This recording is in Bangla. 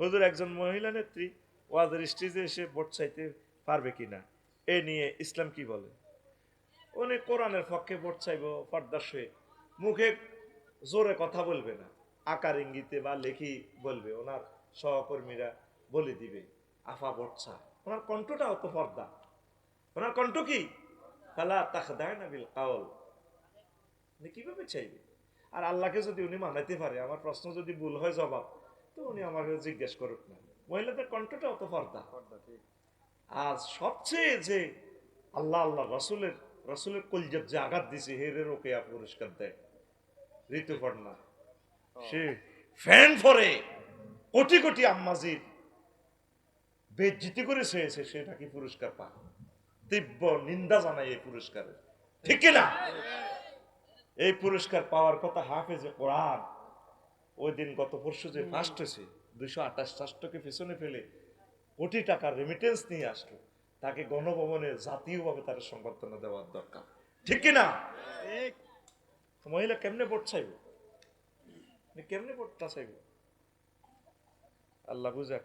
হুজুর একজন মহিলা নেত্রী ওয়াজের স্টেজে এসে ভোট চাইতে পারবে কিনা, এ নিয়ে ইসলাম কি বলে? উনি কোরআনের পক্ষে ভোট চাইব, পর্দার সয়ে মুখে জোরে কথা বলবে না, আকার ইঙ্গিতে বা লেখি বলবে, ওনার সহকর্মীরা বলে দিবে আফা ভোট চা। ওনার কণ্ঠটাও তো পর্দা, ওনার কণ্ঠ কি ফালা তাখদায়না বিল কাওল, উনি কিভাবে চাইবে? আর আল্লাহকে যদি উনি মানাইতে পারে, আমার প্রশ্ন যদি ভুল হয় জবাব, তো উনি আমাকে জিজ্ঞেস করুক না। মহিলাদের কণ্ঠটা অত পর্দা। আর সবচেয়ে যে আল্লাহ আল্লাহ রসুলের রসুলের কলজের যে আঘাত দিছে, হেরে রোকেয়া পুরস্কার দেয় ঋতুপর্ণা। সে ফ্যান ফরে কোটি কোটি আম্মাজির বেজ্জিতি করে চেয়েছে, সে নাকি পুরস্কার পায়। তীব্র নিন্দা জানাই এই পুরস্কারের, ঠিক কিনা? এই পুরস্কার পাওয়ার কথা হাফেজে কোরআন ওই দিন গত পরশু যে ফার্স্ট হয়েছে, 228 রাষ্ট্রকে পেছনে ফেলে কোটি টাকার রেমিটেন্স নিয়ে আসলো, তাকে গণভবনে জাতীয়ভাবে তার সংবর্ধনা দেওয়ার দরকার, ঠিক কিনা? মহিলা কেমনে ভোট চাইবে, কেমনে ভোটটা চাইবে? আল্লাহ বুঝাক।